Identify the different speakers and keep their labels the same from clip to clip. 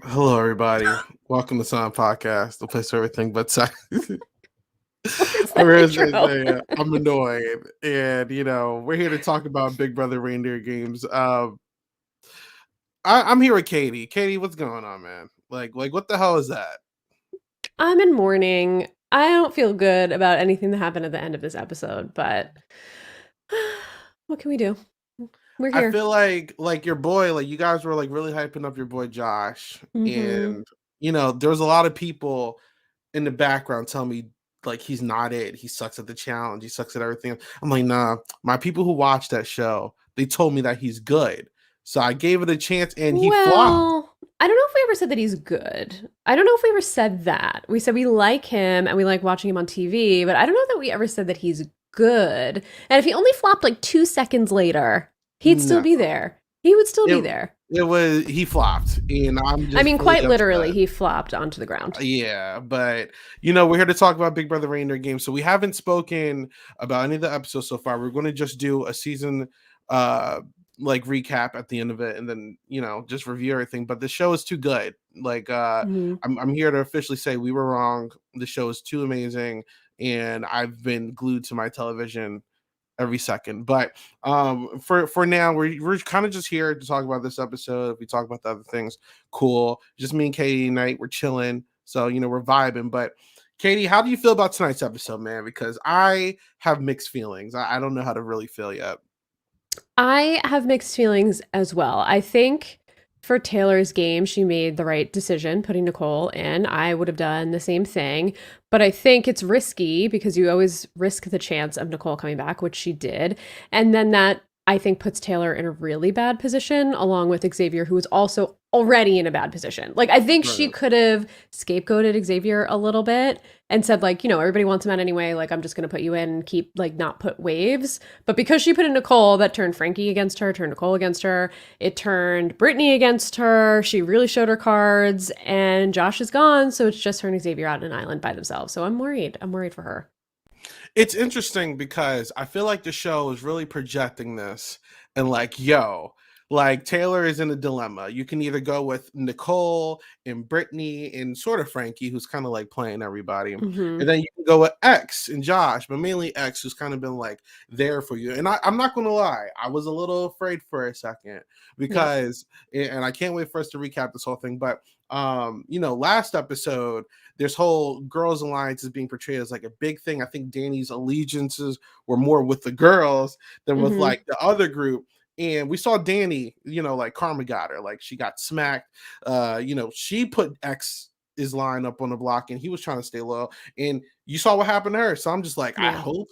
Speaker 1: Hello, everybody. Welcome to Sound Podcast, the place for everything but sex.
Speaker 2: Is that
Speaker 1: Or
Speaker 2: the
Speaker 1: as they
Speaker 2: intro?
Speaker 1: say, I'm annoyed, and we're here to talk about Big Brother Reindeer Games. I'm here with Katie. Katie, what's going on, man? Like, what the hell is that?
Speaker 2: I'm in mourning. I don't feel good about anything that happened at the end of this episode, but what can we do? We're
Speaker 1: I
Speaker 2: here.
Speaker 1: feel like your boy, like you guys were like really hyping up your boy Josh,
Speaker 2: Hmm.
Speaker 1: and there was a lot of people in the background telling me like he's not it. He sucks at the challenge. He sucks at everything. I'm like, nah. My people who watched that show, they told me that he's good. So I gave it a chance and he flopped.
Speaker 2: Well, I don't know if we ever said that he's good. I don't know if we ever said that. We said we like him and we like watching him on TV, but I don't know that we ever said that he's good. And if he only flopped like 2 seconds later, he'd still
Speaker 1: No.
Speaker 2: be there. He would still
Speaker 1: It
Speaker 2: be there.
Speaker 1: it was he flopped. And I'm
Speaker 2: I
Speaker 1: just
Speaker 2: mean,
Speaker 1: really
Speaker 2: quite literally,
Speaker 1: upset.
Speaker 2: he flopped onto the ground.
Speaker 1: Yeah, but we're here to talk about Big Brother Reindeer Games. So we haven't spoken about any of the episodes so far. We're going to just do a season uh like recap at the end of it and then, just review everything. But the show is too good. Like
Speaker 2: Hmm.
Speaker 1: I'm here to officially say we were wrong. The show is too amazing and I've been glued to my television every second. But for now, we're kind of just here to talk about this episode. If we talk about the other things, cool. Just me and Katie tonight, we're chilling. So we're vibing. But Katie, how do you feel about tonight's episode, man? Because I have mixed feelings. I don't know how to really feel yet.
Speaker 2: I have mixed feelings as well. I think for Taylor's game, she made the right decision putting Nicole in. I would have done the same thing, but I think it's risky because you always risk the chance of Nicole coming back, which she did. And then that I think puts Taylor in a really bad position, along with Xavier, who is also already in a bad position. Like, I think she
Speaker 1: Right.
Speaker 2: could have scapegoated Xavier a little bit and said, like, everybody wants him out anyway. Like, I'm just going to put you in and keep, like, not put waves. But because she put in Nicole, that turned Frankie against her, turned Nicole against her. It turned Brittany against her. She really showed her cards, and Josh is gone. So it's just her and Xavier out on an island by themselves. So I'm worried. I'm worried for her.
Speaker 1: It's interesting because I feel like the show is really projecting this and like, yo, like Taylor is in a dilemma. You can either go with Nicole and Brittany and sort of Frankie, who's kind of like playing everybody, and
Speaker 2: Hmm.
Speaker 1: then you can go with X and Josh, but mainly X, who's kind of been like there for you. And I'm not going to lie, I was a little afraid for a second
Speaker 2: Yep.
Speaker 1: because, and I can't wait for us to recap this whole thing, but last episode this whole girls alliance is being portrayed as like a big thing. I think Danny's allegiances were more with the girls than with
Speaker 2: Hmm.
Speaker 1: like the other group. And we saw Danny, like karma got her, like she got smacked. She put X's line up on the block and he was trying to stay low. And you saw what happened to her. So I'm just like, I
Speaker 2: Yeah.
Speaker 1: hope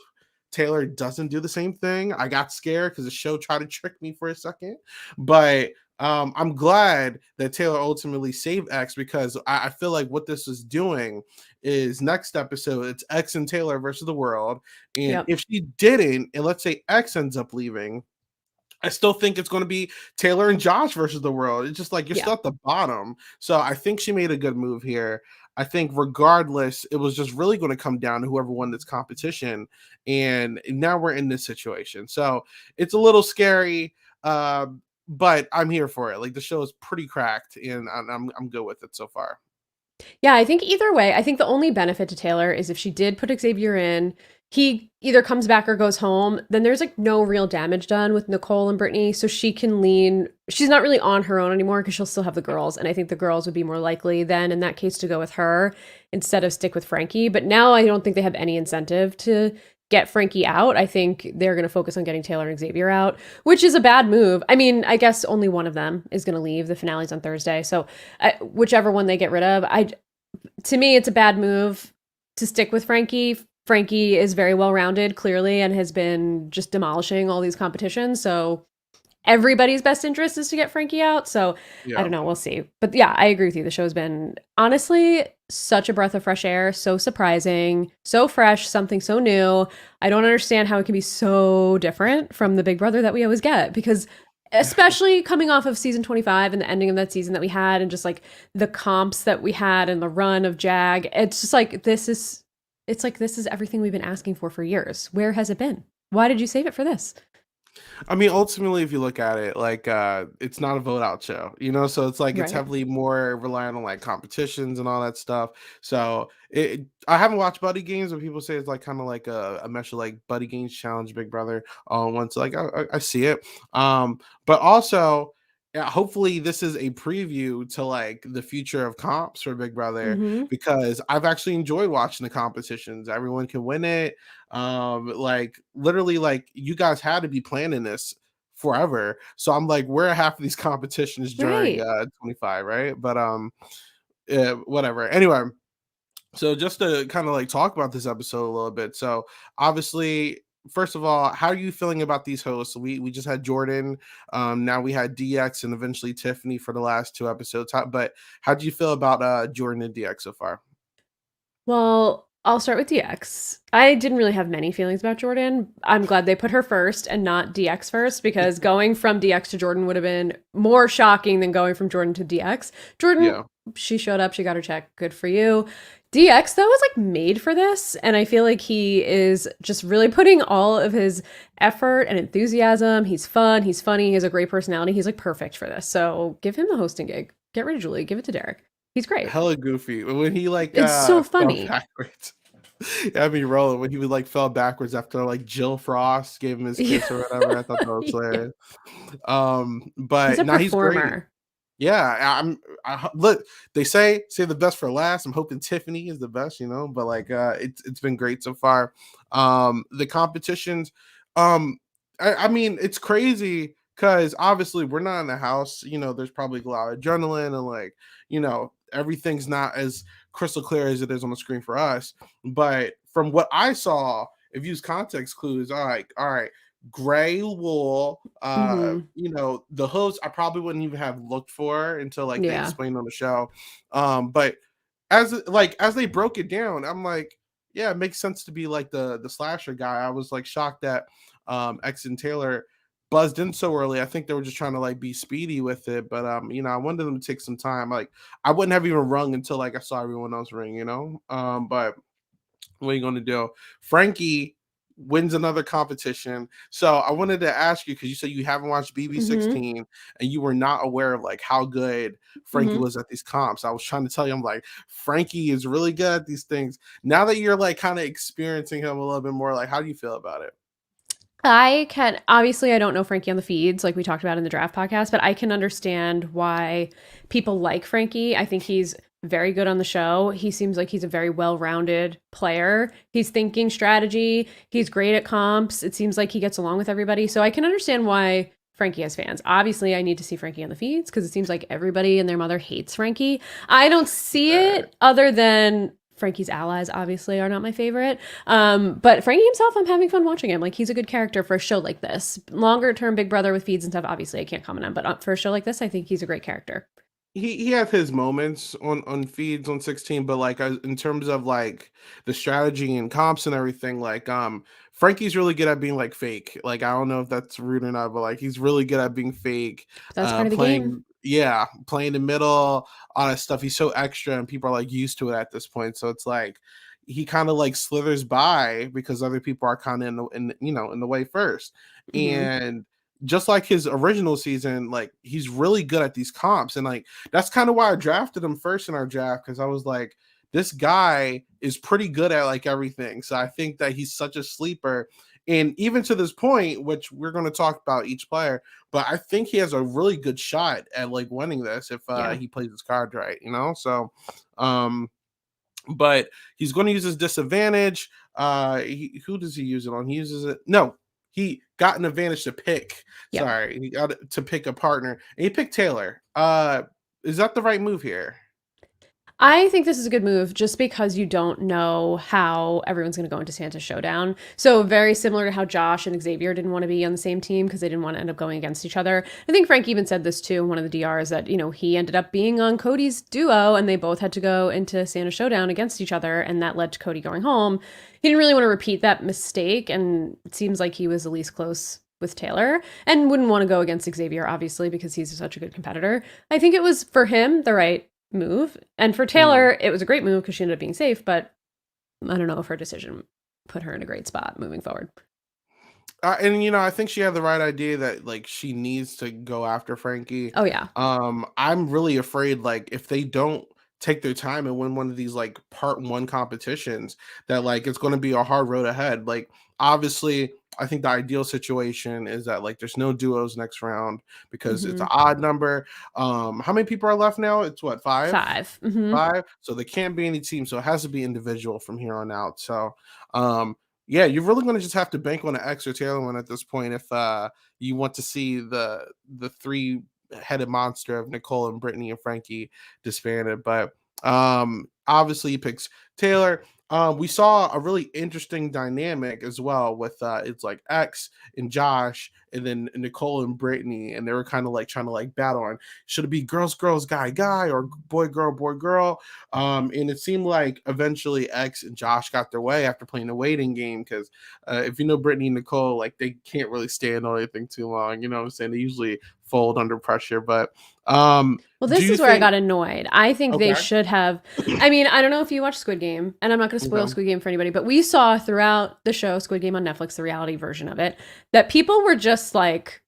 Speaker 1: Taylor doesn't do the same thing. I got scared because the show tried to trick me for a second. But I'm glad that Taylor ultimately saved X because I feel like what this is doing is next episode it's X and Taylor versus the world. And
Speaker 2: Yep.
Speaker 1: if she didn't, and let's say X ends up leaving, I still think it's going to be Taylor and Josh versus the world. It's just like you're
Speaker 2: Yeah.
Speaker 1: still at the bottom. So I think she made a good move here. I think regardless, it was just really going to come down to whoever won this competition. And now we're in this situation. So it's a little scary. Uh, but I'm here for it. Like the show is pretty cracked, and I'm good with it so far.
Speaker 2: Yeah, I think either way, I think the only benefit to Taylor is if she did put Xavier in, he either comes back or goes home, then there's like no real damage done with Nicole and Brittany. So she can lean, she's not really on her own anymore because she'll still have the girls. And I think the girls would be more likely then in that case to go with her instead of stick with Frankie. But now I don't think they have any incentive to get Frankie out. I think they're going to focus on getting Taylor and Xavier out, which is a bad move. I mean, I guess only one of them is going to leave. The finale's on Thursday. So whichever one they get rid of, to me, it's a bad move to stick with Frankie. Frankie is very well rounded, clearly, and has been just demolishing all these competitions. So everybody's best interest is to get Frankie out. So I
Speaker 1: Yeah.
Speaker 2: don't know. We'll see. But yeah, I agree with you. The show's been honestly such a breath of fresh air, so surprising, so fresh, something so new. I don't understand how it can be so different from the Big Brother that we always get because especially coming off of season 25 and the ending of that season that we had and just like the comps that we had and the run of Jag, it's just like this is everything we've been asking for years. Where has it been? Why did you save it for this?
Speaker 1: I mean, ultimately, if you look at it, like it's not a vote out show, so it's like it's
Speaker 2: Right.
Speaker 1: heavily more reliant on like competitions and all that stuff. So I haven't watched Buddy Games, but people say it's like kind of like a mesh of like Buddy Games Challenge, Big Brother, all in one. So like I see it. But also, yeah, hopefully this is a preview to like the future of comps for Big Brother,
Speaker 2: Mm-hmm.
Speaker 1: because I've actually enjoyed watching the competitions. Everyone can win it. Like literally, like you guys had to be planning this forever. So I'm like, where are half of these competitions during
Speaker 2: Right.
Speaker 1: 25, right? But whatever. Anyway, so just to kind of like talk about this episode a little bit. So obviously, first of all, how are you feeling about these hosts? We just had Jordan, now we had DX and eventually Tiffany for the last two episodes. But how do you feel about Jordan and DX so far?
Speaker 2: Well, I'll start with DX. I didn't really have many feelings about Jordan. I'm glad they put her first and not DX first, because going from DX to Jordan would have been more shocking than going from Jordan to DX. Jordan,
Speaker 1: Yeah.
Speaker 2: she showed up, she got her check. Good for you. DX, though, was like made for this. And I feel like he is just really putting all of his effort and enthusiasm. He's fun, he's funny, he has a great personality. He's like perfect for this. So give him the hosting gig. Get rid of Julie, give it to Derek. He's great.
Speaker 1: Hella goofy when he like
Speaker 2: It's so
Speaker 1: fell
Speaker 2: funny.
Speaker 1: backwards. Had me rolling when he would like fell backwards after like Jill Frost gave him his kiss or whatever. I thought that was
Speaker 2: Yeah.
Speaker 1: hilarious.
Speaker 2: He's
Speaker 1: But
Speaker 2: a
Speaker 1: now he's great.
Speaker 2: performer.
Speaker 1: Yeah, look. They say the best for last. I'm hoping Tiffany is the best, But like, it's been great so far. The competitions, I mean, it's crazy because obviously we're not in the house. There's probably a lot of adrenaline and like, everything's not as crystal clear as it is on the screen for us. But from what I saw, if you use context clues, all right, gray wool,
Speaker 2: Hmm.
Speaker 1: the hooves I probably wouldn't even have looked for until like they
Speaker 2: Yeah.
Speaker 1: explained on the show. But as they broke it down, I'm like, yeah, it makes sense to be like the slasher guy. I was like shocked that X and Taylor buzzed in so early. I think they were just trying to like be speedy with it, but I wanted them to take some time. Like I wouldn't have even rung until like I saw everyone else ring. But what are you going to do? Frankie wins another competition. So I wanted to ask you, because you said you haven't watched
Speaker 2: Hmm.
Speaker 1: BB16 and you were not aware of like how good Frankie
Speaker 2: Hmm.
Speaker 1: was at these comps. I was trying to tell you, I'm like, Frankie is really good at these things. Now that you're like kind of experiencing him a little bit more, like how do you feel about it?
Speaker 2: I can obviously I don't know Frankie on the feeds like we talked about in the draft podcast, but I can understand why people like Frankie. I think he's very good on the show. He seems like he's a very well-rounded player. He's thinking strategy. He's great at comps. It seems like he gets along with everybody. So I can understand why Frankie has fans. Obviously, I need to see Frankie on the feeds because it seems like everybody and their mother hates Frankie. I don't see
Speaker 1: Right.
Speaker 2: it other than Frankie's allies obviously are not my favorite. But Frankie himself, I'm having fun watching him. Like he's a good character for a show like this. Longer term Big Brother with feeds and stuff, obviously I can't comment on, but for a show like this, I think he's a great character.
Speaker 1: He had his moments on feeds on 16, but like in terms of like the strategy and comps and everything, like Frankie's really good at being like fake. Like I don't know if that's rude or not, but like he's really good at being fake,
Speaker 2: But that's part of the game.
Speaker 1: playing the middle, all that stuff. He's so extra and people are like used to it at this point. So it's like he kind of like slithers by because other people are kind of in the way first.
Speaker 2: Hmm.
Speaker 1: And just like his original season, like he's really good at these comps. And like that's kind of why I drafted him first in our draft, because I was like, this guy is pretty good at like everything. So I think that he's such a sleeper. And even to this point, which we're going to talk about each player, but I think he has a really good shot at like winning this if
Speaker 2: Yeah.
Speaker 1: he plays his cards right. So, um, but he's going to use his disadvantage. Who does he use it on? He uses it. No, he got an advantage to pick.
Speaker 2: Yep.
Speaker 1: Sorry, he got to pick a partner, and he picked Taylor. Is that the right move here?
Speaker 2: I think this is a good move just because you don't know how everyone's going to go into Santa's showdown. So, very similar to how Josh and Xavier didn't want to be on the same team because they didn't want to end up going against each other. I think Frank even said this too in one of the DRs that, he ended up being on Cody's duo and they both had to go into Santa's showdown against each other. And that led to Cody going home. He didn't really want to repeat that mistake. And it seems like he was the least close with Taylor and wouldn't want to go against Xavier, obviously, because he's such a good competitor. I think it was for him the right move. And for
Speaker 1: Mm.
Speaker 2: Taylor, it was a great move because she ended up being safe, but I don't know if her decision put her in a great spot moving forward.
Speaker 1: And I think she had the right idea that like she needs to go after Frankie.
Speaker 2: Oh yeah.
Speaker 1: I'm really afraid like if they don't take their time and win one of these like part one competitions, that like it's going to be a hard road ahead. Like obviously, I think the ideal situation is that like there's no duos next round because it's
Speaker 2: Mm-hmm.
Speaker 1: an odd number. How many people are left now? It's what, five?
Speaker 2: 5. Mm-hmm.
Speaker 1: Five. So there can't be any team. So it has to be individual from here on out. So um yeah, you're really going to just have to bank on an X or Taylor one at this point if you want to see the three headed monster of Nicole and Brittany and Frankie disbanded. But obviously he picks Taylor. We saw a really interesting dynamic as well with it's like X and Josh and then Nicole and Brittany, and they were kind of like trying to like battle on should it be girls, girls, guy, guy, or boy, girl, boy, girl. And it seemed like eventually X and Josh got their way after playing a waiting game because if you know Brittany and Nicole, like they can't really stand on anything too long. You know what I'm saying? They usually fold under pressure. But
Speaker 2: Well,
Speaker 1: do
Speaker 2: this
Speaker 1: you
Speaker 2: is where I
Speaker 1: think?
Speaker 2: got annoyed. I think they
Speaker 1: Okay.
Speaker 2: should have. I mean, I don't know if you watch Squid Game, and I'm not going to spoil
Speaker 1: Okay.
Speaker 2: Squid Game for anybody, but we saw throughout the show, Squid Game on Netflix, the reality version of it, that people were just like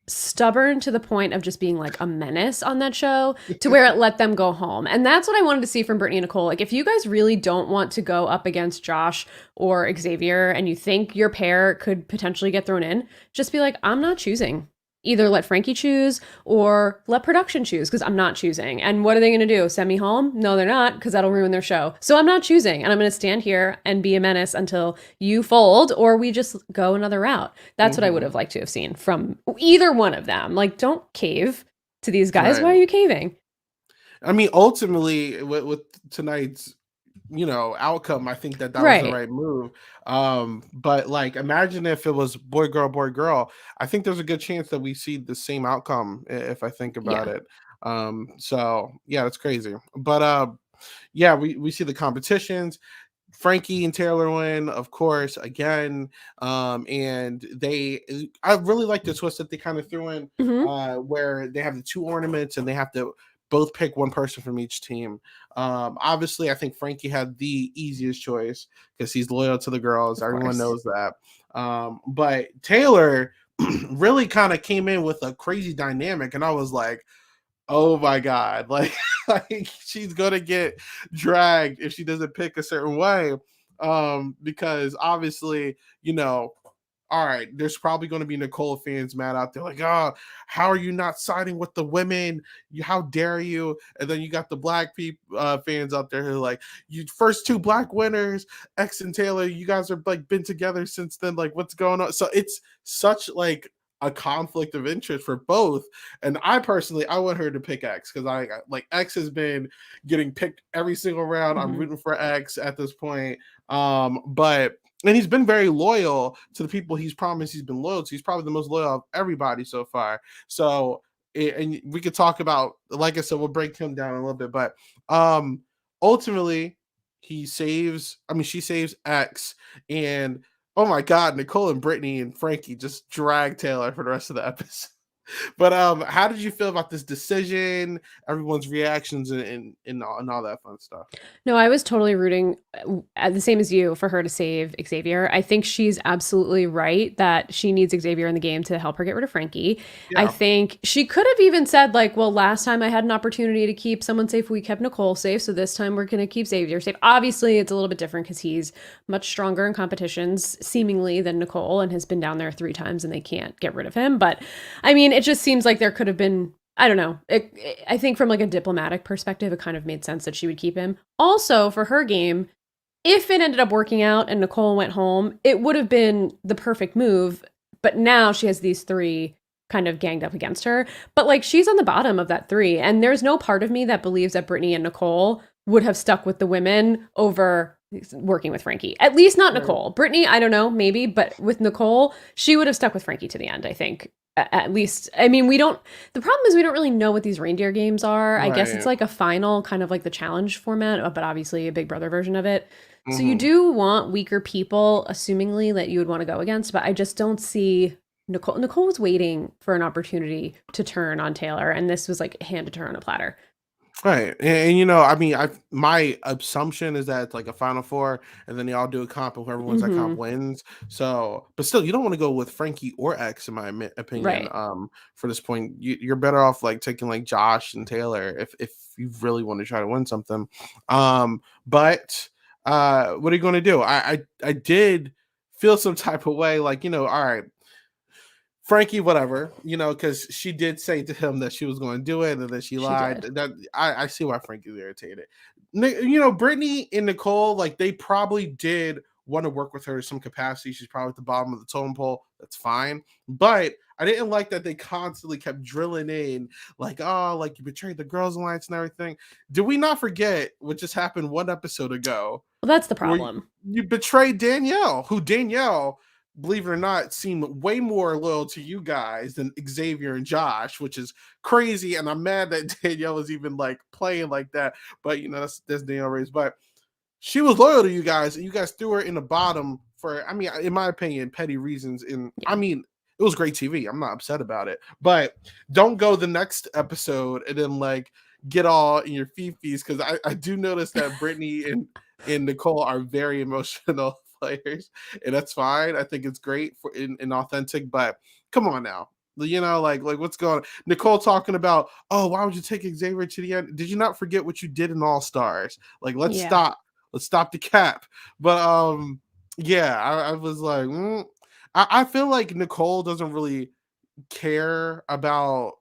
Speaker 2: stubborn to the point of just being like a menace on that show to where it let them go home. And that's what I wanted to see from Brittany and Nicole. Like, if you guys really don't want to go up against Josh or Xavier and you think your pair could potentially get thrown in, just be like, I'm not choosing. Either let Frankie choose or let production choose because I'm not choosing. And what are they going to do? Send me home? No, they're not because that'll ruin their show. So I'm not choosing. And I'm going to stand here and be a menace until you fold or we just go another route. That's what I would
Speaker 1: Hmm.
Speaker 2: have liked to have seen from either one of them. Like, don't cave to these guys. Why
Speaker 1: Right.
Speaker 2: are you caving?
Speaker 1: I mean, ultimately, with tonight's outcome, I think that was the
Speaker 2: Right.
Speaker 1: right move. But like imagine if it was boy girl. I think there's a good chance that we see the same outcome if I think about
Speaker 2: Yeah.
Speaker 1: it. So yeah, that's crazy. But yeah, we see the competitions. Frankie and Taylor win, of course, again. And I really like the twist that they kind of threw in,
Speaker 2: Hmm.
Speaker 1: where they have the two ornaments and they have to both pick one person from each team. Obviously, I think Frankie had the easiest choice because he's loyal to the girls.
Speaker 2: Of
Speaker 1: Everyone
Speaker 2: course.
Speaker 1: knows that. But Taylor really kind of came in with a crazy dynamic, and I was like, oh my god, like, like she's gonna get dragged if she doesn't pick a certain way. Because obviously, all right, there's probably going to be Nicole fans mad out there, like, oh, how are you not siding with the women? How dare you? And then you got the black people fans out there who are like, you first two black winners, X and Taylor, you guys are like been together since then. Like, what's going on? So it's such like a conflict of interest for both. And I personally, I want her to pick X because I like X has been getting picked every single round. I'm
Speaker 2: Hmm.
Speaker 1: rooting for X at this point. But and he's been very loyal to the people he's promised he's been loyal to. He's probably the most loyal of everybody so far. So, and we could talk about, like I said, we'll break him down a little bit, but ultimately, she saves X, and oh my God, Nicole and Brittany and Frankie just drag Taylor for the rest of the episode. But how did you feel about this decision? Everyone's reactions and all that fun stuff.
Speaker 2: No, I was totally rooting the same as you for her to save Xavier. I think she's absolutely right that she needs Xavier in the game to help her get rid of Frankie. I
Speaker 1: Yeah.
Speaker 2: think she could have even said, like, well, last time I had an opportunity to keep someone safe, we kept Nicole safe. So this time we're going to keep Xavier safe. Obviously, it's a little bit different because he's much stronger in competitions, seemingly, than Nicole and has been down there 3 times and they can't get rid of him. But I mean, it just seems like there could have been, I don't know. I think from like a diplomatic perspective, it kind of made sense that she would keep him. Also, for her game, if it ended up working out and Nicole went home, it would have been the perfect move. But now she has these 3 kind of ganged up against her. But like she's on the bottom of that 3. And there's no part of me that believes that Brittany and Nicole would have stuck with the women over working with Frankie. At least not
Speaker 1: Right.
Speaker 2: Nicole. Brittany, I don't know, maybe. But with Nicole, she would have stuck with Frankie to the end, I think. At least, I mean, the problem is we don't really know what these reindeer games are. I guess it's
Speaker 1: Right.
Speaker 2: like a final kind of like the challenge format, but obviously a Big Brother version of it. So you
Speaker 1: Mm-hmm.
Speaker 2: do want weaker people, assumingly, that you would want to go against, but I just don't see Nicole. Nicole was waiting for an opportunity to turn on Taylor, and this was like handed to her on a platter.
Speaker 1: Right. And you know, I mean, I my assumption is that it's like a final four, and then they all do a comp, and whoever wins that comp
Speaker 2: Hmm.
Speaker 1: wins. So, but still, you don't want to go with Frankie or X, in my opinion.
Speaker 2: Right.
Speaker 1: For this point, you're better off like taking like Josh and Taylor if you really want to try to win something. But what are you going to do? I did feel some type of way, like, you know, all right, Frankie, whatever, you know, because she did say to him that she was going to do it, and then she
Speaker 2: She
Speaker 1: lied.
Speaker 2: did.
Speaker 1: That I see why Frankie's irritated. You know, Brittany and Nicole, like they probably did want to work with her in some capacity. She's probably at the bottom of the totem pole. That's fine, but I didn't like that they constantly kept drilling in, like, oh, like you betrayed the girls' alliance and everything. Did we not forget what just happened one episode ago?
Speaker 2: Well, that's the
Speaker 1: Where
Speaker 2: problem.
Speaker 1: you betrayed Danielle, who Danielle, believe it or not, seemed way more loyal to you guys than Xavier and Josh, which is crazy. And I'm mad that Danielle was even like playing like that. But you know, that's Danielle Reyes. But she was loyal to you guys, and you guys threw her in the bottom for, I mean, in my opinion, petty reasons. And I
Speaker 2: Yeah.
Speaker 1: mean, it was great TV. I'm not upset about it. But don't go the next episode and then like get all in your fifis, because I do notice that Brittany and Nicole are very emotional players, and that's fine. I think it's great for in authentic, but come on now. You know, like what's going on? Nicole talking about, oh, why would you take Xavier to the end? Did you not forget what you did in All Stars? Like, let's
Speaker 2: Yeah.
Speaker 1: stop. Let's stop the cap. But yeah, I was like, I feel like Nicole doesn't really care about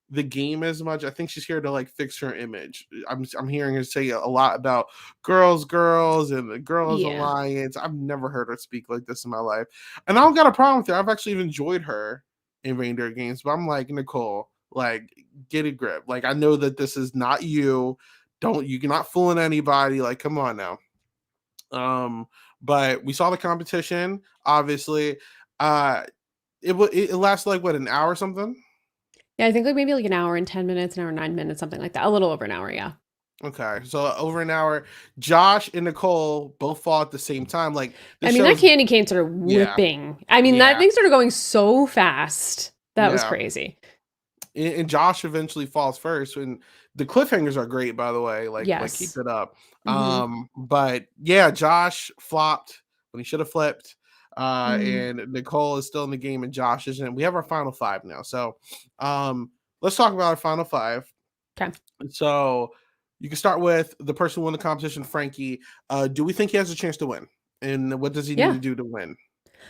Speaker 1: the game as much. I think she's here to like fix her image. I'm hearing her say a lot about girls and the girls
Speaker 2: Yeah.
Speaker 1: alliance. I've never heard her speak like this in my life. And I don't got a problem with her. I've actually enjoyed her in Reindeer Games, but I'm like, Nicole, like, get a grip. Like, I know that this is not you. You're not fooling anybody. Like, come on now. Um, but we saw the competition, obviously. Uh it lasted like what, an hour or something?
Speaker 2: Yeah, I think like maybe like an hour and 10 minutes, an hour and 9 minutes, something like that. A little over an hour, yeah.
Speaker 1: Okay, so over an hour. Josh and Nicole both fought at the same time. Like
Speaker 2: I
Speaker 1: this
Speaker 2: mean, that
Speaker 1: shows,
Speaker 2: candy cane started
Speaker 1: yeah,
Speaker 2: whipping. I mean, that
Speaker 1: yeah,
Speaker 2: thing started going so fast. That was
Speaker 1: yeah.
Speaker 2: crazy.
Speaker 1: And Josh eventually falls first. And the cliffhangers are great, by the way. Like keep
Speaker 2: Yes.
Speaker 1: it up.
Speaker 2: Hmm.
Speaker 1: But yeah, Josh flopped when he should have flipped.
Speaker 2: Mm.
Speaker 1: And Nicole is still in the game, and Josh isn't. We have our final five now. So let's talk about our final five.
Speaker 2: Okay.
Speaker 1: So you can start with the person who won the competition, Frankie. Do we think he has a chance to win? And what does he need
Speaker 2: Yeah.
Speaker 1: to do to win?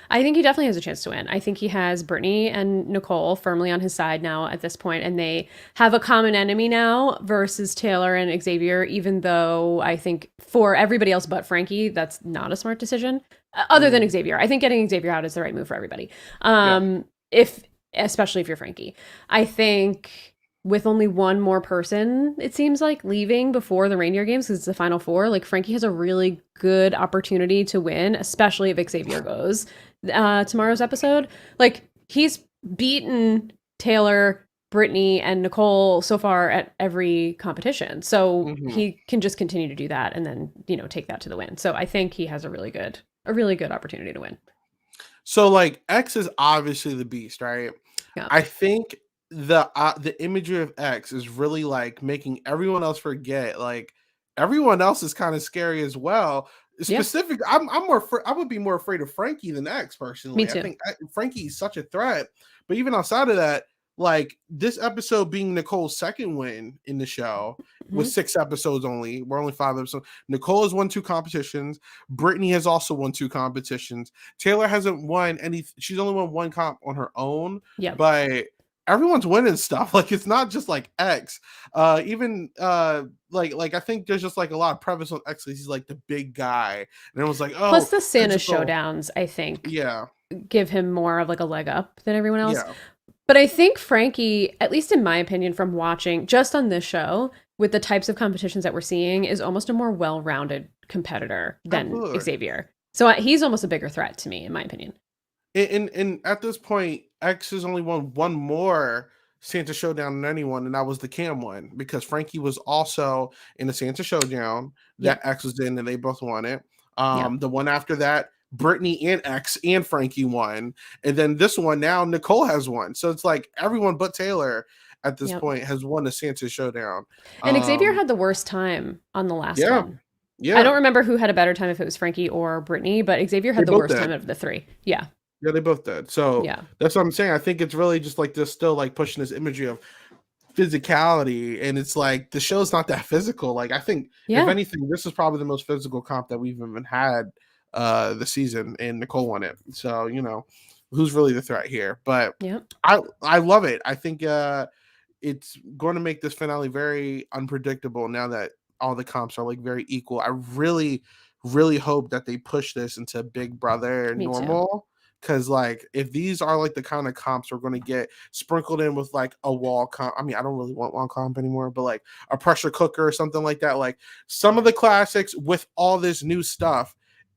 Speaker 2: I think he definitely has a chance to win. I think he has Brittany and Nicole firmly on his side now at this point, and they have a common enemy now versus Taylor and Xavier, even though I think for everybody else but Frankie, that's not a smart decision. Other than
Speaker 1: Mm,
Speaker 2: Xavier. I think getting Xavier out is the right move for everybody.
Speaker 1: yeah.
Speaker 2: If especially if you're Frankie. I think with only one more person, it seems like leaving before the Reindeer Games because it's the final four, like Frankie has a really good opportunity to win, especially if Xavier goes tomorrow's episode. Like he's beaten Taylor, Brittany, and Nicole so far at every competition. So
Speaker 1: Hmm.
Speaker 2: he can just continue to do that and then, take that to the win. So I think he has a really good opportunity to win.
Speaker 1: So like X is obviously the beast, right?
Speaker 2: Yeah.
Speaker 1: I think the imagery of X is really like making everyone else forget. Like everyone else is kind of scary as well.
Speaker 2: Yeah.
Speaker 1: Specific, I'm more. I would be more afraid of Frankie than X
Speaker 2: Me
Speaker 1: personally. I
Speaker 2: too.
Speaker 1: think Frankie is such a threat. But even outside of that, like this episode being Nicole's second win in the show with
Speaker 2: Mhm.
Speaker 1: 6 episodes only. We're only 5 episodes. Nicole has won 2 competitions. Brittany has also won 2 competitions. Taylor hasn't won any. She's only won one comp on her own,
Speaker 2: Yep.
Speaker 1: but everyone's winning stuff. Like it's not just like X. Even like I think there's just like a lot of preface on X. He's like the big guy, and it was like,
Speaker 2: Plus
Speaker 1: oh,
Speaker 2: the Santa
Speaker 1: physical.
Speaker 2: showdowns, I think,
Speaker 1: Yeah,
Speaker 2: give him more of like a leg up than everyone else.
Speaker 1: yeah,
Speaker 2: But I think Frankie, at least in my opinion, from watching just on this show, with the types of competitions that we're seeing, is almost a more well rounded competitor than
Speaker 1: absolutely.
Speaker 2: Xavier. So he's almost a bigger threat to me, in my opinion.
Speaker 1: And at this point, X has only won one more Santa Showdown than anyone, and that was the Cam one because Frankie was also in the Santa Showdown that
Speaker 2: Yep.
Speaker 1: X was in, and they both won it.
Speaker 2: Yep.
Speaker 1: The one after that, Brittany and X and Frankie won, and then this one now Nicole has won. So it's like everyone but Taylor. at this
Speaker 2: Yep.
Speaker 1: point has won the Santa Showdown.
Speaker 2: And Xavier
Speaker 1: Um,
Speaker 2: had the worst time on the last
Speaker 1: yeah,
Speaker 2: one. I
Speaker 1: yeah,
Speaker 2: don't remember who had a better time, if it was Frankie or Brittany, but Xavier
Speaker 1: they
Speaker 2: had the
Speaker 1: both
Speaker 2: worst time
Speaker 1: did.
Speaker 2: out of the three. Yeah.
Speaker 1: Yeah, they both did. So
Speaker 2: Yeah.
Speaker 1: that's what I'm saying. I think it's really just like this still like pushing this imagery of physicality, and it's like the show's not that physical. Like I think if
Speaker 2: Yeah.
Speaker 1: anything, this is probably the most physical comp that we've even had this season, and Nicole won it. So, who's really the threat here? But
Speaker 2: Yep.
Speaker 1: I love it. I think it's going to make this finale very unpredictable now that all the comps are like very equal. I really, really hope that they push this into Big Brother
Speaker 2: Me too.
Speaker 1: normal. Cause like if these are like the kind of comps we're gonna get sprinkled in with like a wall comp. I mean, I don't really want wall comp anymore, but like a pressure cooker or something like that. Like some of the classics with all this new stuff,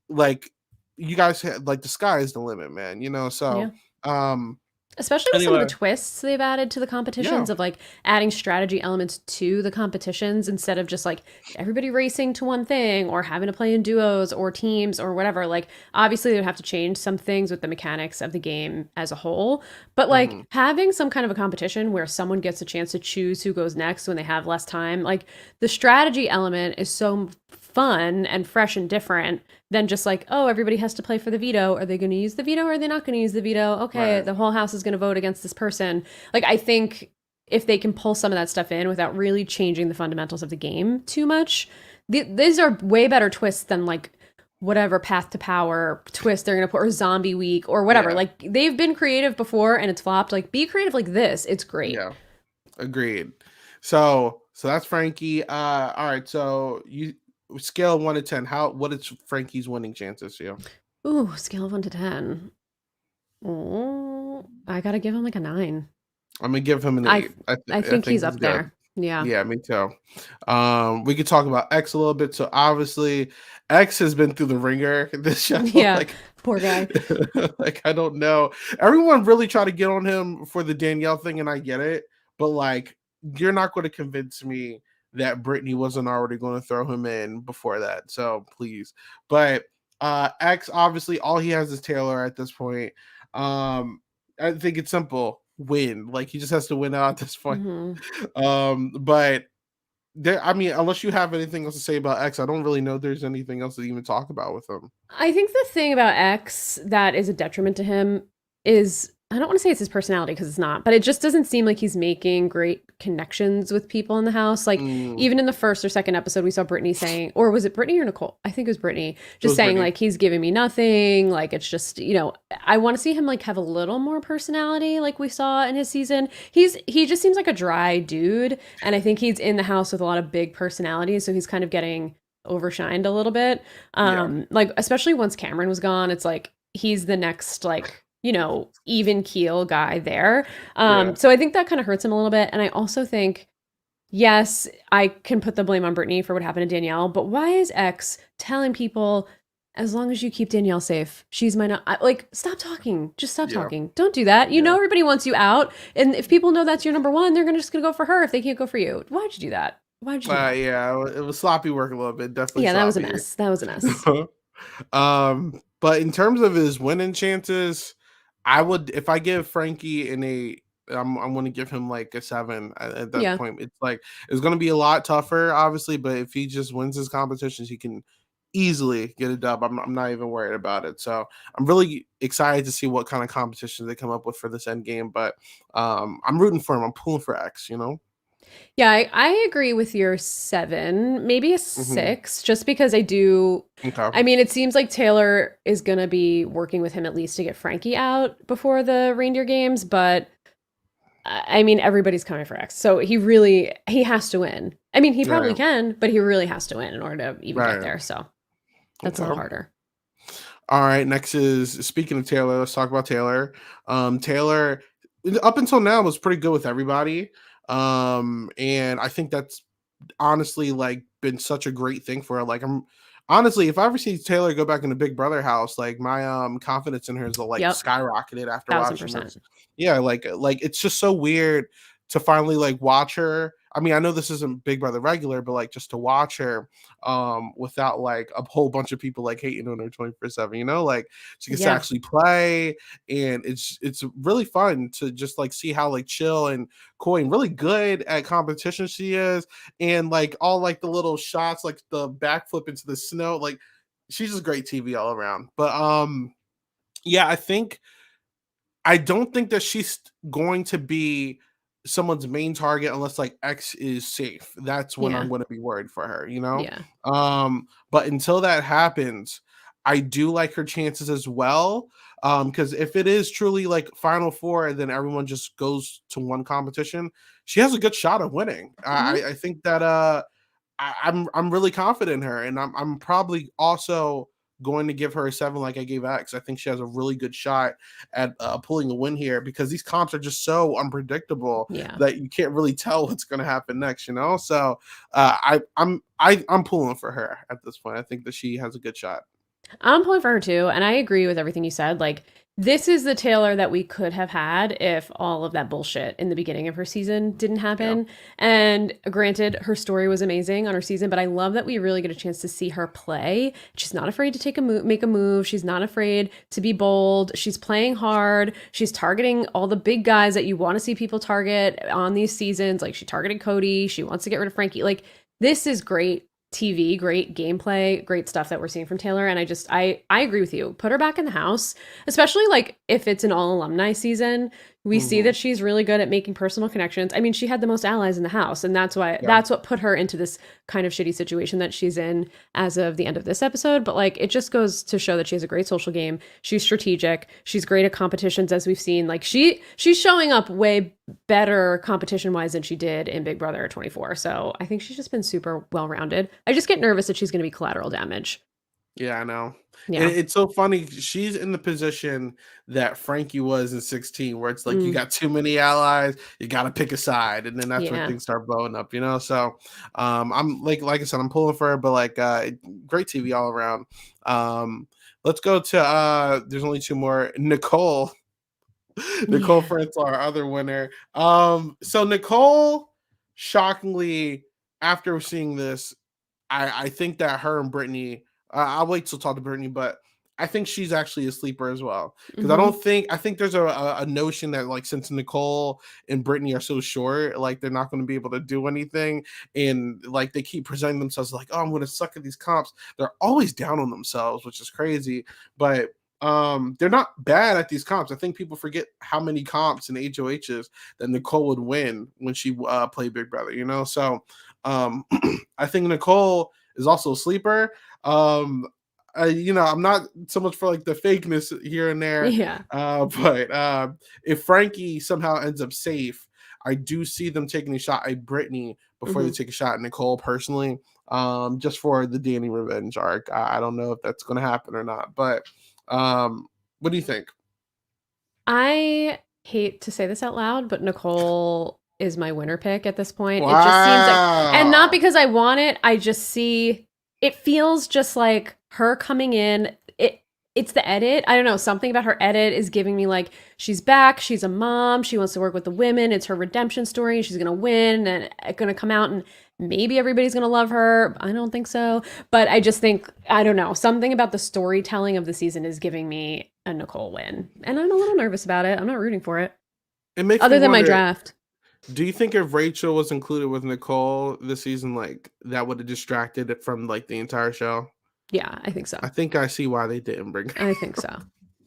Speaker 1: like you guys had like the sky is the limit, man.
Speaker 2: Yeah.
Speaker 1: So um
Speaker 2: Especially with some of the
Speaker 1: anyway,
Speaker 2: twists they've added to the
Speaker 1: yeah.
Speaker 2: competitions, of like adding strategy elements to the competitions instead of just like everybody racing to one thing or having to play in duos or teams or whatever. Like, obviously, they'd have to change some things with the mechanics of the game as a whole. But like
Speaker 1: Mhm.
Speaker 2: having some kind of a competition where someone gets a chance to choose who goes next when they have less time, like the strategy element is so fun and fresh and different than just like, oh, everybody has to play for the veto. Are they going to use the veto or are they not going to use the veto? Okay,
Speaker 1: Right.
Speaker 2: the whole house is going to vote against this person. Like, I think if they can pull some of that stuff in without really changing the fundamentals of the game too much, these are way better twists than like whatever path to power twist they're going to put, or zombie week or whatever.
Speaker 1: Yeah.
Speaker 2: Like, they've been creative before and it's flopped. Like, be creative like this. It's great.
Speaker 1: Yeah. Agreed. So that's Frankie. All right. So you scale of 1 to 10. What is Frankie's winning chances here?
Speaker 2: Ooh, scale of 1 to 10. Oh, I got to give him like a 9.
Speaker 1: I'm gonna give him an
Speaker 2: I
Speaker 1: 8.
Speaker 2: I
Speaker 1: I
Speaker 2: think
Speaker 1: think
Speaker 2: he's
Speaker 1: he's
Speaker 2: up
Speaker 1: good.
Speaker 2: there. Yeah.
Speaker 1: Yeah, me too. We could talk about X a little bit. So obviously, X has been through the ringer this show.
Speaker 2: Yeah. Poor guy.
Speaker 1: Like I don't know. Everyone really tried to get on him for the Danielle thing, and I get it, but like you're not going to convince me that Brittany wasn't already going to throw him in before that. So please. But X obviously all he has is Taylor at this point. I think it's simple. Win. Like he just has to win out at this point.
Speaker 2: Hmm.
Speaker 1: But there, I mean, unless you have anything else to say about X, I don't really know there's anything else to even talk about with him.
Speaker 2: I think the thing about X that is a detriment to him is, I don't want to say it's his personality because it's not, but it just doesn't seem like he's making great connections with people in the house. Like,
Speaker 1: Mm,
Speaker 2: even in the first or second episode, we saw Brittany saying, or was it Brittany or Nicole? I think it was Brittany,
Speaker 1: it
Speaker 2: just
Speaker 1: was
Speaker 2: saying,
Speaker 1: Brittany.
Speaker 2: like, he's giving me nothing. Like, it's just, I want to see him, like, have a little more personality, like we saw in his season. He just seems like a dry dude. And I think he's in the house with a lot of big personalities. So he's kind of getting overshined a little bit.
Speaker 1: Yeah,
Speaker 2: Like, especially once Cameron was gone, it's like he's the next, like, even keel guy there.
Speaker 1: yeah,
Speaker 2: So I think that kind of hurts him a little bit. And I also think, yes, I can put the blame on Brittany for what happened to Danielle, but why is X telling people, as long as you keep Danielle safe, she's my like, stop talking. Just stop
Speaker 1: yeah,
Speaker 2: talking. Don't do that.
Speaker 1: yeah.
Speaker 2: Everybody wants you out. And if people know that's your number one, they're just gonna go for her if they can't go for you. Why'd you do that? Why'd you do that?
Speaker 1: Yeah, it was sloppy work a little bit, definitely
Speaker 2: Yeah, that was a
Speaker 1: sloppy.
Speaker 2: mess. That was a mess.
Speaker 1: But in terms of his winning chances, I would if I give Frankie an 8, I'm going to give him like a 7 at that
Speaker 2: Yeah.
Speaker 1: point. It's like it's going to be a lot tougher, obviously, but if he just wins his competitions, he can easily get a dub. I'm not even worried about it. So I'm really excited to see what kind of competitions they come up with for this end game. But I'm rooting for him. I'm pulling for X.
Speaker 2: Yeah, I agree with your 7, maybe a
Speaker 1: Hmm.
Speaker 2: 6, just because I do.
Speaker 1: Okay.
Speaker 2: I mean, it seems like Taylor is going to be working with him at least to get Frankie out before the reindeer games, but I mean, everybody's coming for X. So he has to win. I mean, he probably
Speaker 1: Right.
Speaker 2: can, but he really has to win in order to even get
Speaker 1: Right.
Speaker 2: there. So that's a little
Speaker 1: Okay.
Speaker 2: harder.
Speaker 1: All right, next is speaking of Taylor, let's talk about Taylor. Taylor, up until now, was pretty good with everybody. And I think that's honestly like been such a great thing for her. Like I'm honestly, if I ever see Taylor go back in the Big Brother house, like my confidence in her is like
Speaker 2: Yep.
Speaker 1: skyrocketed after watching
Speaker 2: 1000%.
Speaker 1: this. Yeah, like it's just so weird to finally like watch her. I mean, I know this isn't Big Brother regular, but like just to watch her without like a whole bunch of people like hating on her 24/7, you know, like she gets to
Speaker 2: Yeah.
Speaker 1: actually play, and it's really fun to just like see how like chill and cool and really good at competition she is, and like all like the little shots, like the backflip into the snow, like she's just great TV all around. But yeah, I don't think that she's going to be someone's main target unless like X is safe. That's when
Speaker 2: Yeah.
Speaker 1: I'm going to be worried for her, you know?
Speaker 2: Yeah.
Speaker 1: But until that happens, I do like her chances as well. Because if it is truly like Final Four and then everyone just goes to one competition, she has a good shot of winning.
Speaker 2: Hmm.
Speaker 1: I think that I'm really confident in her, and I'm probably also going to give her a 7 like I gave X. I think she has a really good shot at pulling a win here because these comps are just so unpredictable
Speaker 2: Yeah.
Speaker 1: that you can't really tell what's going to happen next. You know, so I'm pulling for her at this point. I think that she has a good shot.
Speaker 2: I'm pulling for her too, and I agree with everything you said. Like, this is the Taylor that we could have had if all of that bullshit in the beginning of her season didn't
Speaker 1: Yeah.
Speaker 2: happen. And granted, her story was amazing on her season, but I love that we really get a chance to see her play. She's not afraid to make a move. She's not afraid to be bold. She's playing hard. She's targeting all the big guys that you want to see people target on these seasons. Like, she targeted Cody. She wants to get rid of Frankie. Like, this is great TV, great gameplay, great stuff that we're seeing from Taylor. And I agree with you. Put her back in the house, especially like if it's an all alumni season. We see
Speaker 1: Hmm.
Speaker 2: that she's really good at making personal connections. I mean, she had the most allies in the house, and
Speaker 1: Yeah.
Speaker 2: that's what put her into this kind of shitty situation that she's in as of the end of this episode. But like, it just goes to show that she has a great social game. She's strategic. She's great at competitions, as we've seen. Like, she's showing up way better competition wise than she did in Big Brother 24. So I think she's just been super well rounded. I just get nervous that she's going to be collateral damage.
Speaker 1: Yeah, I know.
Speaker 2: Yeah.
Speaker 1: It's so funny. She's in the position that Frankie was in 16, where it's like you
Speaker 2: Mm,
Speaker 1: got too many allies, you got to pick a side, and then that's where
Speaker 2: yeah.
Speaker 1: things start blowing up, you know. So, I'm like I said, I'm pulling for her, but like, great TV all around. Um, let's go to there's only two more. Nicole, Nicole
Speaker 2: Yeah.
Speaker 1: Frantz, our other winner. So Nicole, shockingly, after seeing this, I think that her and Brittany, I'll wait till talk to Brittany, but I think she's actually a sleeper as well. Because
Speaker 2: Hmm.
Speaker 1: I think there's a notion that like since Nicole and Brittany are so short, like they're not going to be able to do anything. And like they keep presenting themselves like, oh, I'm going to suck at these comps. They're always down on themselves, which is crazy. But they're not bad at these comps. I think people forget how many comps and HOHs that Nicole would win when she played Big Brother, you know? So um I think Nicole is also a sleeper. You know, I'm not so much for like the fakeness here and there,
Speaker 2: Yeah.
Speaker 1: but if Frankie somehow ends up safe, I do see them taking a shot at Brittany before they
Speaker 2: Hmm.
Speaker 1: take a shot at Nicole personally, just for the Danny revenge arc. I don't know if that's going to happen or not, but what do you think?
Speaker 2: I hate to say this out loud, but Nicole is my winner pick at this point. It just seems like, and not
Speaker 1: Wow.
Speaker 2: because I want it, I just see it feels just like her coming in. It's the edit. I don't know, something about her edit is giving me like she's back, she's a mom, she wants to work with the women, it's her redemption story, she's going to win and it's going to come out and maybe everybody's going to love her. I don't think so. But I just think, I don't know, something about the storytelling of the season is giving me a Nicole win. And I'm a little nervous about it. I'm not rooting for it,
Speaker 1: It makes me
Speaker 2: other than my
Speaker 1: wonder,
Speaker 2: draft.
Speaker 1: do you think if Rachel was included with Nicole this season, like that would have distracted it from like the entire show?
Speaker 2: Yeah, I think so.
Speaker 1: I think I see why they didn't bring her
Speaker 2: I think so.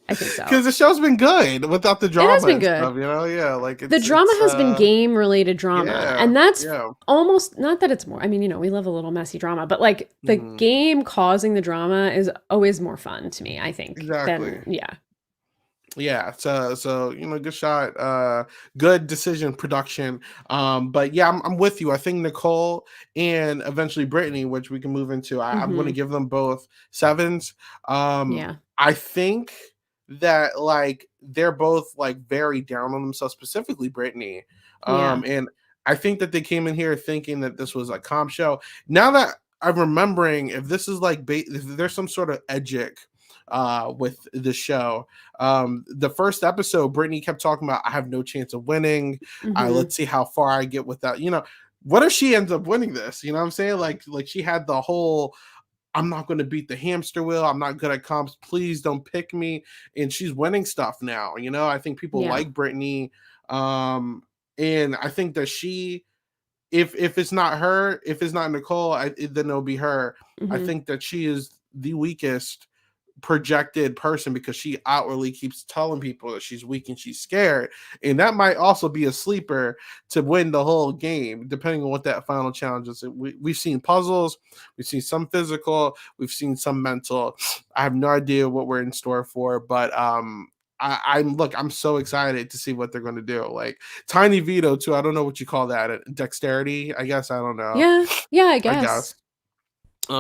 Speaker 2: I think so.
Speaker 1: because the show's been good without the
Speaker 2: It has
Speaker 1: drama
Speaker 2: been
Speaker 1: and stuff.
Speaker 2: good.
Speaker 1: You know, yeah, like
Speaker 2: The drama has been game related drama.
Speaker 1: yeah,
Speaker 2: And that's
Speaker 1: yeah,
Speaker 2: almost not that it's more, I mean, we love a little messy drama, but like the
Speaker 1: mhm,
Speaker 2: game causing the drama is always more fun to me, I think,
Speaker 1: exactly.
Speaker 2: than, yeah.
Speaker 1: Yeah, so you know, good shot, good decision production. But yeah, I'm with you. I think Nicole and eventually Brittany, which we can move into, I'm going to
Speaker 2: Hmm.
Speaker 1: give them both sevens.
Speaker 2: Yeah.
Speaker 1: I think that like they're both like very down on themselves, specifically Brittany.
Speaker 2: Yeah.
Speaker 1: And I think that they came in here thinking that this was a comp show. Now that I'm remembering, if this is like if there's some sort of edgic with the show, the first episode Brittany kept talking about I have no chance of winning,
Speaker 2: Hmm.
Speaker 1: let's see how far I get without, you know, what if she ends up winning this? You know what I'm saying? Like she had the whole I'm not going to beat the hamster wheel. I'm not good at comps. Please don't pick me. And she's winning stuff now. You know, I think people
Speaker 2: Yeah.
Speaker 1: like Brittany. Um, and I think that she, if it's not her, if it's not Nicole, then it'll be her. I
Speaker 2: Hmm.
Speaker 1: think that she is the weakest projected person because she outwardly keeps telling people that she's weak and she's scared. And that might also be a sleeper to win the whole game, depending on what that final challenge is. We've seen puzzles, we've seen some physical, we've seen some mental. I have no idea what we're in store for, but I'm so excited to see what they're going to do. Like Tiny Veto too. I don't know what you call that. Dexterity, I guess. I don't know.
Speaker 2: Yeah. Yeah, I
Speaker 1: I
Speaker 2: guess.
Speaker 1: guess.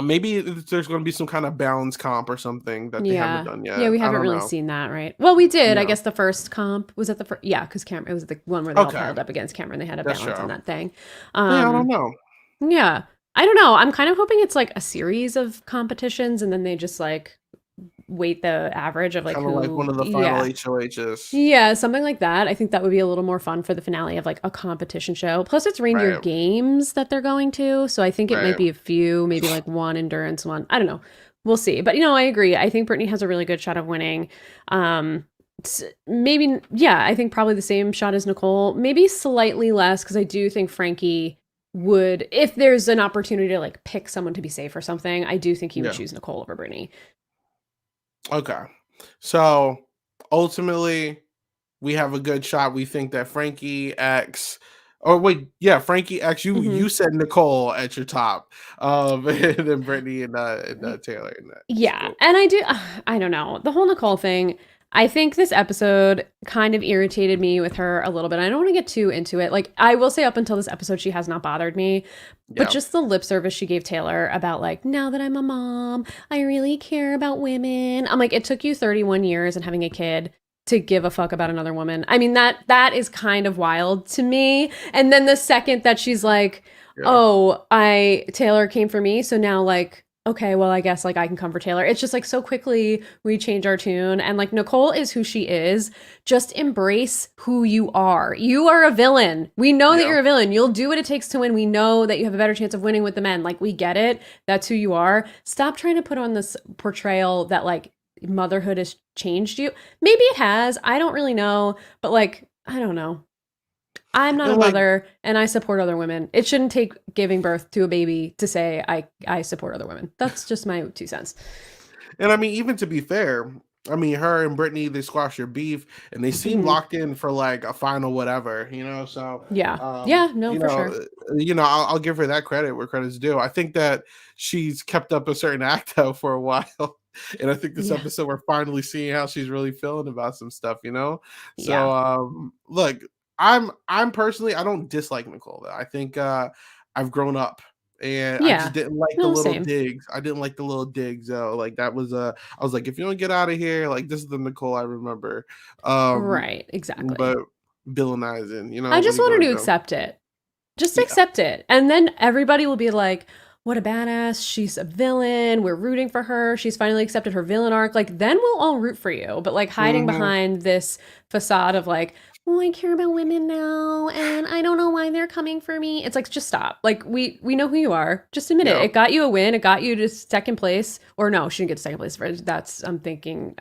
Speaker 1: Maybe there's going to be some kind of balance comp or something that they haven't
Speaker 2: Yeah.
Speaker 1: done
Speaker 2: Yeah,
Speaker 1: yet.
Speaker 2: we
Speaker 1: I
Speaker 2: haven't
Speaker 1: don't
Speaker 2: really
Speaker 1: know.
Speaker 2: seen that, right? Well, we did. I
Speaker 1: No.
Speaker 2: guess the first comp was at the first. Yeah, because Cameron, it was the one where they all
Speaker 1: Okay.
Speaker 2: piled up against Cameron. They had a
Speaker 1: That's
Speaker 2: balance on
Speaker 1: true.
Speaker 2: that thing.
Speaker 1: Yeah, I don't
Speaker 2: Um,
Speaker 1: know.
Speaker 2: yeah. I don't know. I'm kind of hoping it's like a series of competitions and then they just like weight the average of like
Speaker 1: Kind of like one
Speaker 2: who.
Speaker 1: of the final
Speaker 2: Yeah.
Speaker 1: HOHs.
Speaker 2: Yeah, something like that. I think that would be a little more fun for the finale of like a competition show. Plus, it's reindeer
Speaker 1: Right.
Speaker 2: games that they're going to. So I think it might
Speaker 1: Right.
Speaker 2: be a few, maybe like one endurance one. I don't know. We'll see. But, you know, I agree. I think Brittany has a really good shot of winning. Um, maybe, yeah, I think probably the same shot as Nicole, maybe slightly less because I do think Frankie would, if there's an opportunity to like pick someone to be safe or something, I do think he would
Speaker 1: Yeah.
Speaker 2: choose Nicole over Brittany.
Speaker 1: Okay. So ultimately, we have a good shot. We think that Frankie X. Or wait, yeah, Frankie X. You
Speaker 2: Hmm.
Speaker 1: you said Nicole at your top, and then Brittany and Taylor in that. That's
Speaker 2: Yeah,
Speaker 1: cool.
Speaker 2: and I do I don't know. The whole Nicole thing, I think this episode kind of irritated me with her a little bit. I don't want to get too into it. Like I will say up until this episode she has not bothered me, but
Speaker 1: Yeah.
Speaker 2: just the lip service she gave Taylor about like now that I'm a mom, I really care about women. I'm like it took you 31 years and having a kid to give a fuck about another woman. I mean that is kind of wild to me. And then the second that she's like,
Speaker 1: Yeah.
Speaker 2: "Oh, I Taylor came for me, so now like okay, well, I guess like I can come for Taylor." It's just like so quickly we change our tune. And like Nicole is who she is. Just embrace who you are. You are a villain. We know that
Speaker 1: Yeah.
Speaker 2: you're a villain. You'll do what it takes to win. We know that you have a better chance of winning with the men. Like we get it. That's who you are. Stop trying to put on this portrayal that like motherhood has changed you. Maybe it has. I don't really know. But like, I don't know. I'm not a
Speaker 1: And like
Speaker 2: mother and I support other women. It shouldn't take giving birth to a baby to say I support other women. That's just my 2 cents.
Speaker 1: And I mean, even to be fair, I mean, her and Brittany, they squash your beef and they seem
Speaker 2: Hmm.
Speaker 1: locked in for like a final whatever, you know? So,
Speaker 2: Yeah. Yeah, no,
Speaker 1: you
Speaker 2: for
Speaker 1: know,
Speaker 2: sure.
Speaker 1: I'll give her that credit where credit's due. I think that she's kept up a certain act though for a while. And I think this
Speaker 2: Yeah.
Speaker 1: episode we're finally seeing how she's really feeling about some stuff, you know? So,
Speaker 2: Yeah.
Speaker 1: look, I'm personally I don't dislike Nicole though. I think I've grown up and I just
Speaker 2: Yeah.
Speaker 1: didn't like the
Speaker 2: No,
Speaker 1: little
Speaker 2: same.
Speaker 1: digs. I didn't like the little digs though. Like that was I was like, if you don't get out of here, like this is the Nicole I remember. Um,
Speaker 2: Right. Exactly.
Speaker 1: but villainizing, you know,
Speaker 2: I
Speaker 1: when
Speaker 2: just
Speaker 1: you go
Speaker 2: want
Speaker 1: to
Speaker 2: her to
Speaker 1: go.
Speaker 2: accept it. Just
Speaker 1: Yeah.
Speaker 2: accept it. And then everybody will be like, what a badass. She's a villain. We're rooting for her. She's finally accepted her villain arc. Like, then we'll all root for you. But like hiding
Speaker 1: Hmm.
Speaker 2: behind this facade of like, oh, I care about women now and I don't know why they're coming for me. It's like just stop. Like we know who you are. Just admit it.
Speaker 1: Yeah.
Speaker 2: It got you a win. It got you to second place. Or no, she didn't get to second place. That's I'm thinking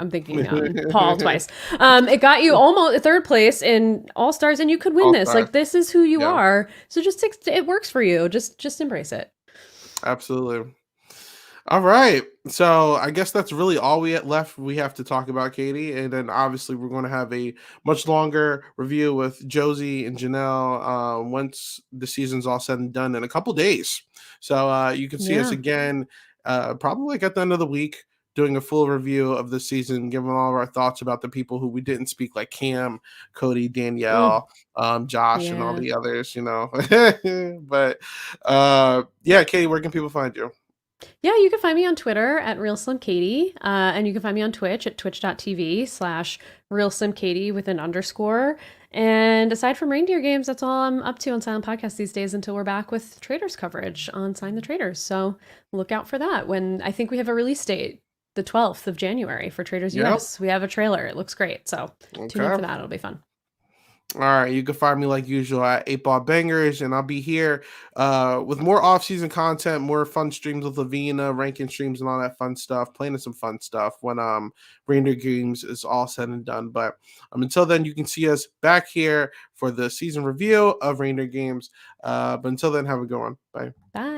Speaker 2: Paul twice. It got you almost third place in All Stars and you could win
Speaker 1: All
Speaker 2: this.
Speaker 1: star.
Speaker 2: Like this is who you
Speaker 1: Yeah.
Speaker 2: are. So just it works for you. Just embrace it.
Speaker 1: Absolutely. All right. So I guess that's really all we had left. We have to talk about Katie, and then obviously we're going to have a much longer review with Josie and Janelle once the season's all said and done in a couple days. So you can see us
Speaker 2: Yeah.
Speaker 1: again, probably like at the end of the week, doing a full review of the season, giving all of our thoughts about the people who we didn't speak, like Cam, Cody,
Speaker 2: Mm,
Speaker 1: Danielle, Josh, and all
Speaker 2: yeah.
Speaker 1: the others. You know, but yeah, Katie, where can people find you?
Speaker 2: Yeah, you can find me on Twitter at RealSlimKatie. And you can find me on Twitch at twitch.tv/RealSlimKatie with an underscore. And aside from reindeer games, that's all I'm up to on Silent Podcast these days until we're back with traders coverage on Sign the Traders. So look out for that when I think we have a release date, the 12th of January for Traders
Speaker 1: Yep.
Speaker 2: US. We have a trailer. It looks great. So tune in
Speaker 1: Okay.
Speaker 2: for that. It'll be fun.
Speaker 1: All right, you can find me like usual at 8 Ball Bangers, and I'll be here with more off-season content, more fun streams with Lavina, ranking streams, and all that fun stuff. Playing some fun stuff when Reindeer Games is all said and done. But until then, you can see us back here for the season review of Reindeer Games. But until then, have a good one. Bye.
Speaker 2: Bye.